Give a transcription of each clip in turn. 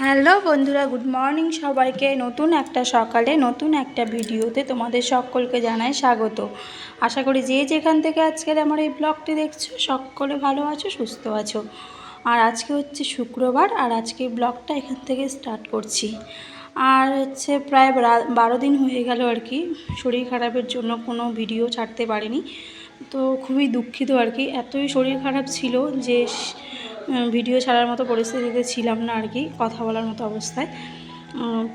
Hello বন্ধুরা, good morning সবাইকে। নতুন একটা সকালে নতুন একটা ভিডিওতে তোমাদের সকলকে জানাই স্বাগত। আশা করি যে যেখান থেকে আজকের আমার এই ব্লগটি দেখছো সকলে ভালো আছো, সুস্থ আছো। আর আজকে হচ্ছে শুক্রবার, আর আজকে ব্লগটা এখান থেকে স্টার্ট করছি। আর হচ্ছে প্রায় 12 দিন হয়ে গেল আর কি শরীর খারাপের জন্য কোনো ভিডিও ছাড়তে পারিনি। তো খুবই দুঃখিত আর কি, এতই শরীর খারাপ ছিল যে ভিডিও ছাড়ার মতো পরিস্থিতিতে ছিলাম না আর কি, কথা বলার মতো অবস্থায়।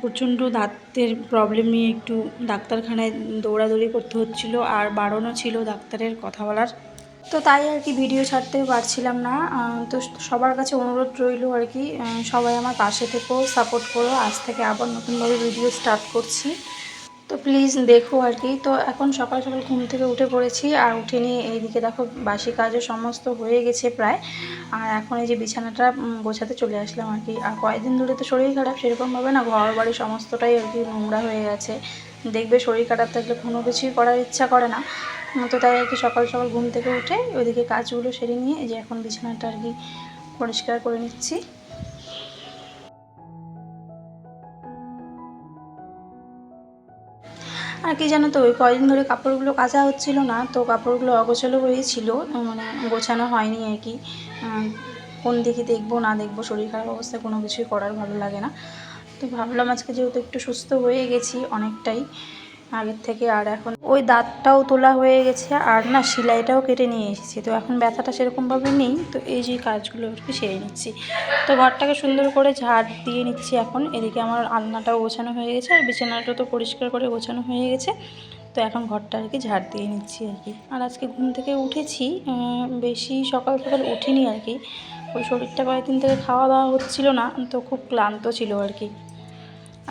প্রচণ্ড দাঁতের প্রবলেম নিয়ে একটু ডাক্তারখানায় দৌড়াদৌড়ি করতে হচ্ছিলো, আর বারণও ছিল ডাক্তারের কথা বলার। তো তাই আর কি ভিডিও ছাড়তে পারছিলাম না। তো সবার কাছে অনুরোধ রইল আর কি, সবাই আমার পাশে থেকেও সাপোর্ট করো। আজ থেকে আবার নতুনভাবে ভিডিও স্টার্ট করছি, তো প্লিজ দেখো আর কি। তো এখন সকাল সকাল ঘুম থেকে উঠে পড়েছি, আর উঠে নিয়ে এইদিকে দেখো বাসি কাজও সমস্ত হয়ে গেছে প্রায়। আর এখন এই যে বিছানাটা গোছাতে চলে আসলাম আর কি। আর কয়েকদিন ধরে তো শরীর খারাপ, সেরকমভাবে না ঘর বাড়ি সমস্তটাই আর কি নোংরা হয়ে গেছে। দেখবে শরীর খারাপ থাকলে কোনো কিছুই করার ইচ্ছা করে না। তো তাই আর কি সকাল সকাল ঘুম থেকে উঠে ওইদিকে কাজগুলো সেরে নিয়ে এই যে এখন বিছানাটা আর কি পরিষ্কার করে নিচ্ছি। আর কি জানো তো, ওই কয়েকদিন ধরে কাপড়গুলো কাচা হচ্ছিল না, তো কাপড়গুলো অগোছালো হয়েছিল, মানে গোছানো হয়নি আর কি। কোন দিকে দেখবো না দেখবো, শরীর খারাপ অবস্থায় কোনো কিছুই করার ভালো লাগে না। তো ভাবলাম আজকে যেহেতু একটু সুস্থ হয়ে গেছি অনেকটাই আগের থেকে, আর এখন ওই দাঁতটাও তোলা হয়ে গেছে, আর না সেলাইটাও কেটে নিয়ে এসেছি, তো এখন ব্যথাটা সেরকমভাবে নেই। তো এই যে কাজগুলো আর কি সেরে নিচ্ছি। তো ঘরটাকে সুন্দর করে ঝাড় দিয়ে নিচ্ছি এখন। এদিকে আমার আলনাটাও গোছানো হয়ে গেছে, আর বিছানাটা তো পরিষ্কার করে গোছানো হয়ে গেছে। তো এখন ঘরটা আর কি ঝাড় দিয়ে নিচ্ছি আর কি। আর আজকে ঘুম থেকে উঠেছি, বেশি সকাল সকাল উঠিনি আর কি। ওই শরীরটা কয়েকদিন থেকে খাওয়া দাওয়া হচ্ছিল না, তো খুব ক্লান্ত ছিল আর কি।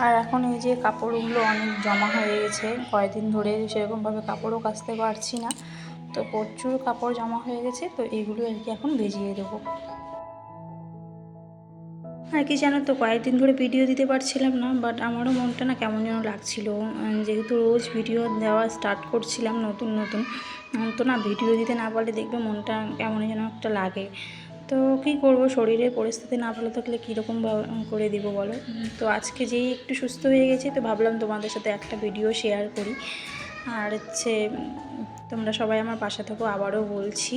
আর এখন এই যে কাপড়গুলো অনেক জমা হয়ে গেছে কয়েকদিন ধরে, সেরকমভাবে কাপড়ও কাচতে পারছি না। তো প্রচুর কাপড় জমা হয়ে গেছে, তো এইগুলো আর কি এখন ভিজিয়ে দেবো। আর কি জানো তো, কয়েকদিন ধরে ভিডিও দিতে পারছিলাম না, বাট আমারও মনটা না কেমন যেন লাগছিল। যেহেতু রোজ ভিডিও দেওয়া স্টার্ট করছিলাম নতুন নতুন, তো না ভিডিও দিতে না পারলে দেখবে মনটা কেমন যেন একটা লাগে। তো কী করবো, শরীরের পরিস্থিতি না ভালো থাকলে কীরকম করে দিব বলো। তো আজকে যেই একটু সুস্থ হয়ে গেছি, তো ভাবলাম তোমাদের সাথে একটা ভিডিও শেয়ার করি। আর হচ্ছে তোমরা সবাই আমার পাশে থাকো, আবারও বলছি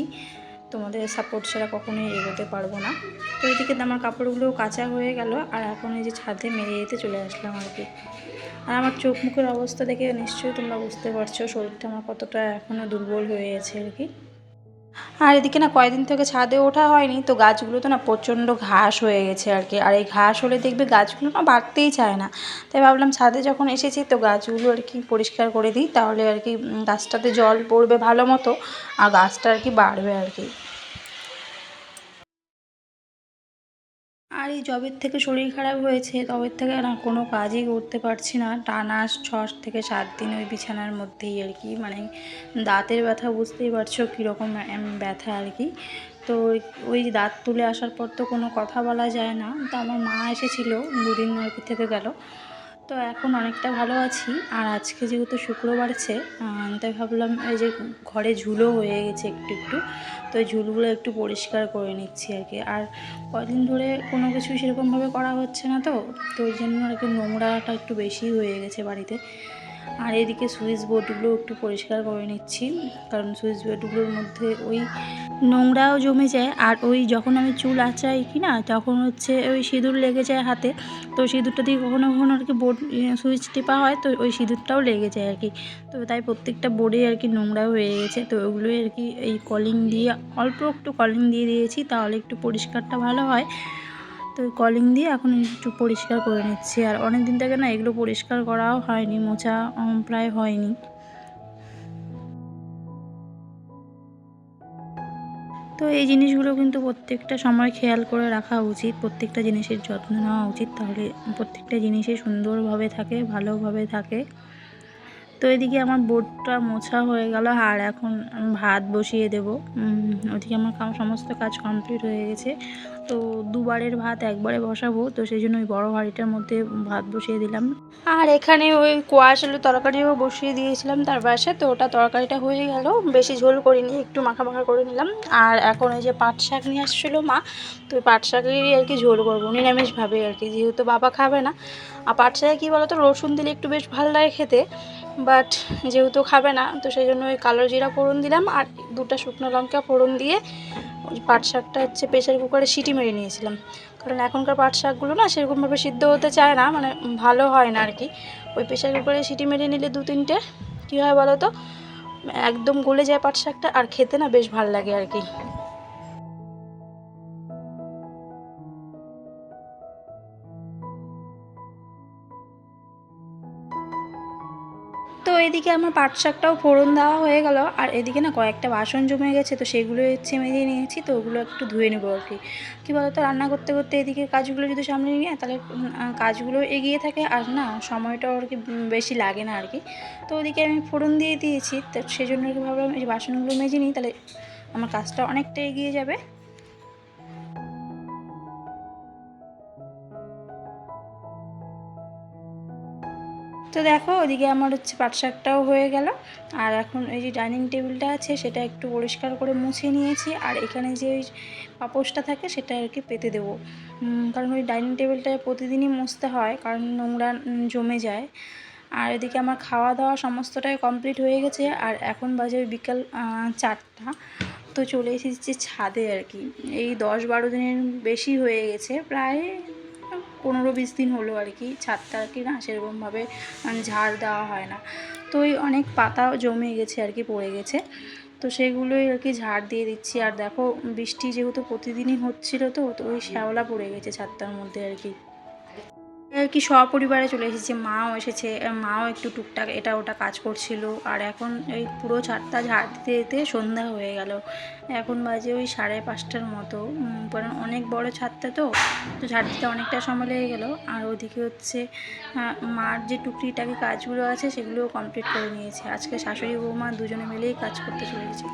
তোমাদের সাপোর্ট ছাড়া কখনোই এগোতে পারবো না। তো এদিকে আমার কাপড়গুলো কাঁচা হয়ে গেল, আর এখন এই যে ছাদে মেরে যেতে চলে আসলাম আর কি। আর আমার চোখ মুখের অবস্থা দেখে নিশ্চয়ই তোমরা বুঝতে পারছো শরীরটা আমার কতটা এখনও দুর্বল হয়ে গেছে আর কি। আর এদিকে না কয়েকদিন থেকে ছাদে ওঠা হয়নি, তো গাছগুলোতে না প্রচণ্ড ঘাস হয়ে গেছে আর কি। আর এই ঘাস হলে দেখবে গাছগুলো না বাড়তেই চায় না। তাই ভাবলাম ছাদে যখন এসেছি তো গাছগুলো আর কি পরিষ্কার করে দিই, তাহলে আর কি গাছটাতে জল পড়বে ভালো মতো, আর গাছটা আর কি বাড়বে আর কি। আর এই যবের থেকে শরীর খারাপ হয়েছে তবের থেকে না কোনো কাজই করতে পারছি না, টানা 6 থেকে 7 দিন ওই বিছানার মধ্যেই আর কি। মানে দাঁতের ব্যথা বুঝতেই পারছো কীরকম ব্যথা আর কি। তো ওই দাঁত তুলে আসার পর তো কোনো কথা বলা যায় না। তো আমার মা এসেছিলো, 2 দিন আর কি থেকে গেল। তো এখন অনেকটা ভালো আছি। আর আজকে যেহেতু শুক্রবার আছে, তাই ভাবলাম এই যে ঘরে ঝুলও হয়ে গেছে একটু একটু, তো ওই ঝুলগুলো একটু পরিষ্কার করে নিচ্ছি আর কি। আর কদিন ধরে কোনো কিছু সেরকমভাবে করা হচ্ছে না, তো ওই জন্য আর কি নোংরাটা একটু বেশি হয়ে গেছে বাড়িতে। আর এদিকে সুইচ বোর্ডগুলো একটু পরিষ্কার করে নিচ্ছি, কারণ সুইচ বোর্ডগুলোর মধ্যে ওই নোংরাও জমে যায়। আর ওই যখন আমি চুল আঁচড়াই কি না, তখন হচ্ছে ওই সিঁদুর লেগে যায় হাতে, তো সিঁদুরটা দিয়ে কখনো কখনো আর কি বোর্ড সুইচ টেপা হয়, তো ওই সিঁদুরটাও লেগে যায় আর কি। তো তাই প্রত্যেকটা বোর্ডে আর কি নোংরা হয়ে গেছে, তো ওগুলোই আর কি এই কলিং দিয়ে অল্প একটু কলিং দিয়ে দিয়েছি, তাহলে একটু পরিষ্কারটা ভালো হয়। তো কলিং দিয়ে এখন একটু পরিষ্কার করে নিচ্ছি। আর অনেক দিন থেকে না এগুলো পরিষ্কার করাও হয়নি, মোছা প্রায় হয়নি। তো এই জিনিসগুলো কিন্তু প্রত্যেকটা সময় খেয়াল করে রাখা উচিত, প্রত্যেকটা জিনিসের যত্ন নেওয়া উচিত, তাহলে প্রত্যেকটা জিনিসই সুন্দরভাবে থাকে, ভালোভাবে থাকে। তো এদিকে আমার বোর্ডটা মোছা হয়ে গেল, আর এখন ভাত বসিয়ে দেব। ওদিকে আমার সমস্ত কাজ কমপ্লিট হয়ে গেছে। তো দুবারের ভাত একবারে বসাবো, তো সেই জন্য ওই বড়ো হাঁড়িটার মধ্যে ভাত বসিয়ে দিলাম। আর এখানে ওই কোয়াশ আলু তরকারিও বসিয়ে দিয়েছিলাম তার পাশে, তো ওটা তরকারিটা হয়ে গেল, বেশি ঝোল করিনি, একটু মাখা মাখা করে নিলাম। আর এখন ওই যে পাট শাক নিয়ে আসছিলো মা, তো ওই পাট শাকেরই আর কি ঝোল করবো নিরামিষভাবে আর কি, যেহেতু বাবা খাবে না। আর পাট শাকে কী বলো তো, রসুন দিলে একটু বেশ ভালো লাগে খেতে, বাট যেহেতু খাবে না, তো সেই জন্য ওই কালো জিরা ফোড়ন দিলাম আর 2টা শুকনো লঙ্কা ফোড়ন দিয়ে ওই পাট শাকটা হচ্ছে প্রেসার কুকারে সিটি মেরে নিয়েছিলাম। কারণ এখনকার পাট শাকগুলো না সেরকমভাবে সিদ্ধ হতে চায় না, মানে ভালো হয় না আর কি। ওই প্রেসার কুকারে সিটি মেরে নিলে 2-3টে কী হয় বলো তো, একদম গলে যায় পাট শাকটা, আর খেতে না বেশ ভালো লাগে আর কি। তো এদিকে আমার পাট শাকটাও ফোড়ন দেওয়া হয়ে গেল, আর এদিকে না কয়েকটা বাসন জমে গেছে, তো সেগুলো হচ্ছে মেজে নিয়েছি, তো ওগুলো একটু ধুয়ে নেবো আর কি। কী বলতো, রান্না করতে করতে এদিকে কাজগুলো যদি সামনে নিয়ে তাহলে কাজগুলো এগিয়ে থাকে, আর না সময়টাও আর কি বেশি লাগে না আর কি। তো ওদিকে আমি ফোড়ন দিয়ে দিয়েছি, তো সেই জন্য আর কি ভাবলাম এই যে বাসনগুলো মেজে নিই, তাহলে আমার কাজটা অনেকটা এগিয়ে যাবে। তো দেখো ওদিকে আমার হচ্ছে পাট শাকটাও হয়ে গেল, আর এখন এই যে ডাইনিং টেবিলটা আছে সেটা একটু পরিষ্কার করে মুছে নিয়েছি, আর এখানে যে ওই পাপোশটা থাকে সেটা আর কি পেতে দেবো। কারণ ওই ডাইনিং টেবিলটা প্রতিদিনই মুছতে হয়, কারণ নোংরা জমে যায়। আর এদিকে আমার খাওয়া দাওয়া সমস্তটাই কমপ্লিট হয়ে গেছে, আর এখন বাজে ওই বিকাল 4টা। তো চলে এসেছি ছাদে আর কি। এই 10-12 দিনের বেশি হয়ে গেছে, প্রায় 15-20 দিন হলো আর কি ছাদটা আর কি না সেরকমভাবে ঝাড় দেওয়া হয় না। তো ওই অনেক পাতা জমে গেছে আর কি, পড়ে গেছে, তো সেগুলোই আর কি ঝাড় দিয়ে দিচ্ছি। আর দেখো বৃষ্টি যেহেতু প্রতিদিনই হচ্ছিলো, তো ওই শ্যাওলা পড়ে গেছে ছাদটার মধ্যে আর কি। আর কি সপরিবারে চলে এসেছে, মাও এসেছে, মাও একটু টুকটাক এটা ওটা কাজ করছিল। আর এখন এই পুরো ছাদটা ঝাড় দিতে দিতে সন্ধ্যা হয়ে গেল, এখন বাজে ওই 5:30টার মতো। কারণ অনেক বড় ছাদটা, তো ঝাড় দিতে অনেকটা সময় লেগে গেল। আর ওদিকে হচ্ছে মার যে টুকরিটাকি কাজগুলো আছে সেগুলোও কমপ্লিট করে নিয়েছে। আজকে শাশুড়ি বৌমা দুজনে মিলেই কাজ করতে চলে গেছে।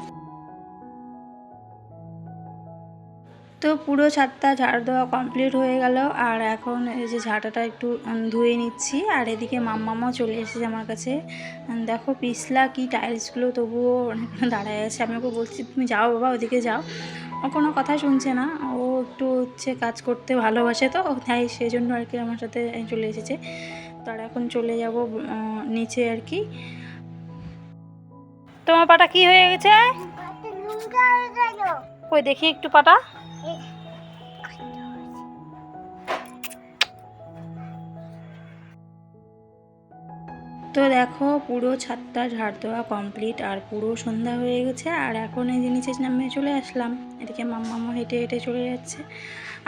তো পুরো ছাদটা ঝাড় দেওয়া কমপ্লিট হয়ে গেল, আর এখন এই যে ঝাঁটাটা একটু ধুয়ে নিচ্ছি। আর এদিকে মাম্মামাও চলে এসেছে আমার কাছে। দেখো পিছলা কি টাইলসগুলো তবুও অনেকক্ষণ দাঁড়ায় আছে। আমি ওকে বলছি তুমি যাও বাবা ওদিকে যাও, ও কোনো কথা শুনছে না। ও একটু হচ্ছে কাজ করতে ভালোবাসে, তো তাই সেজন্য আর কি আমার সাথে চলে এসেছে। তার এখন চলে যাব নিচে আর কি। তোমার পাটা কি হয়ে গেছে? কই দেখি একটু পাটা। তো দেখো পুরো ছাদটা ঝাড় দেওয়া কমপ্লিট, আর পুরো সন্ধ্যা হয়ে গেছে। আর এখন এই যে নিচে নামে চলে আসলাম। এদিকে মাম্মামা হেঁটে হেঁটে চলে যাচ্ছে,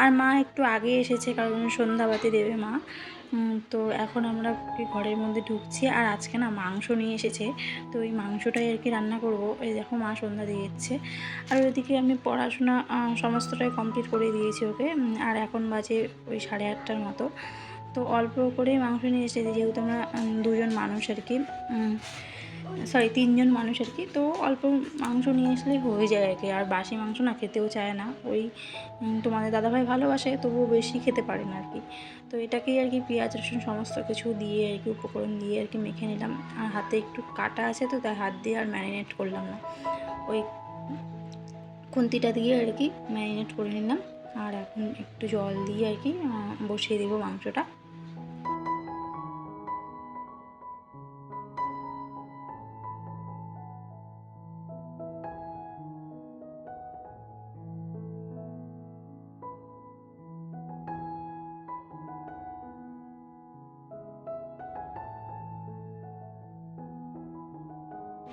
আর মা একটু আগে এসেছে কারণ সন্ধ্যাবাতি দেবে মা। তো এখন আমরা ঘরের মধ্যে ঢুকছি। আর আজকে না মাংস নিয়ে এসেছে, তো ওই মাংসটাই আর কি রান্না করব। এই দেখো মা সন্ধ্যা দিয়ে দিচ্ছে। আর ওইদিকে আমি পড়াশোনা সমস্তটাই কমপ্লিট করে দিয়েছি ওকে। আর এখন বাজে ওই 8:30টার মতো। তো অল্প করেই মাংস নিয়ে এসেছি, যেহেতু আমরা 2জন মানুষ আর কি, সরি 3জন মানুষ আর কি। তো অল্প মাংস নিয়ে আসলে হয়ে যায় আর কি। আর বাসি মাংস না খেতেও চায় না, ওই তোমাদের দাদাভাই ভালোবাসে তবুও বেশি খেতে পারে না আর কি। তো এটাকেই আর কি পেঁয়াজ রসুন সমস্ত কিছু দিয়ে আর কি উপকরণ দিয়ে আর কি মেখে নিলাম। আর হাতে একটু কাটা আছে, তো তাই হাত দিয়ে আর ম্যারিনেট করলাম না, ওই খুন্তিটা দিয়ে আর কি ম্যারিনেট করে নিলাম। আর এখন একটু জল দিয়ে আর কি বসিয়ে দেবো মাংসটা।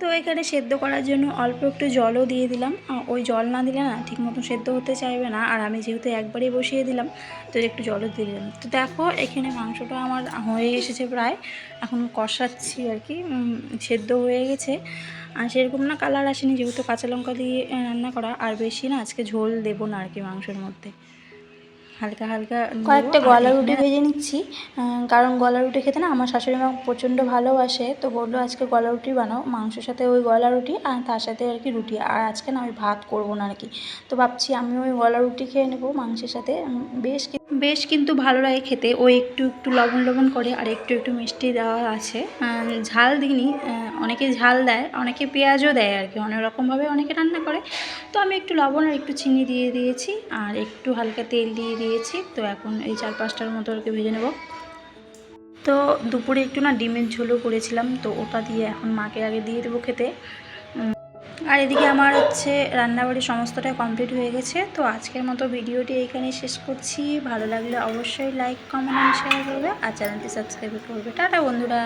তো এখানে সেদ্ধ করার জন্য অল্প একটু জলও দিয়ে দিলাম। ওই জল না দিলে না ঠিক মতো সেদ্ধ হতে চাইবে না, আর আমি যেহেতু একবারেই বসিয়ে দিলাম তো একটু জলও দিয়ে দিলাম। তো দেখো এখানে মাংসটা আমার হয়ে এসেছে প্রায়, এখন কষাচ্ছি আর কি। সেদ্ধ হয়ে গেছে, আর সেরকম না কালার আসেনি, যেহেতু কাঁচা লঙ্কা দিয়ে রান্না করা। আর বেশি না আজকে ঝোল দেবো না আর কি মাংসের মধ্যে। হালকা হালকা কয়েকটা গলা রুটি ভেজে নিচ্ছি, কারণ গলা রুটি খেতে না আমার শাশুড়ি মা প্রচণ্ড ভালোবাসে। তো বললো আজকে গলা রুটি বানাও, মাংসের সাথে ওই গলা রুটি আর তার সাথে আর কি রুটি, আর আজকে না আমি ভাত করবো না আর কি। তো ভাবছি আমি ওই গলা রুটি খেয়ে নেবো মাংসের সাথে। বেশ কিন্তু ভালো লাগে খেতে, ওই একটু একটু লবণ লবণ করে আর একটু একটু মিষ্টি দেওয়া আছে। ঝাল দিইনি, অনেকে ঝাল দেয়, অনেকে পেঁয়াজও দেয় আর কি, অনেক রকমভাবে অনেকে রান্না করে। তো আমি একটু লবণ আর একটু চিনি দিয়ে দিয়েছি আর একটু হালকা তেল দিয়ে দিয়েছি। তো এখন এই 4-5টার মতো আর কি ভেজে নেব। তো দুপুরে একটু না ডিমের ঝোলও করেছিলাম, তো ওটা দিয়ে এখন মাকে আগে দিয়ে দেবো খেতে। আর এদিকে আমার হচ্ছে রান্নাবাড়ি সমস্তটাই কমপ্লিট হয়ে গেছে। তো আজকের মতো ভিডিওটি এইখানেই শেষ করছি। ভালো লাগলে অবশ্যই লাইক, কমেন্ট, শেয়ার করবে আর চ্যানেলটি সাবস্ক্রাইব করবে। টাটা বন্ধুরা।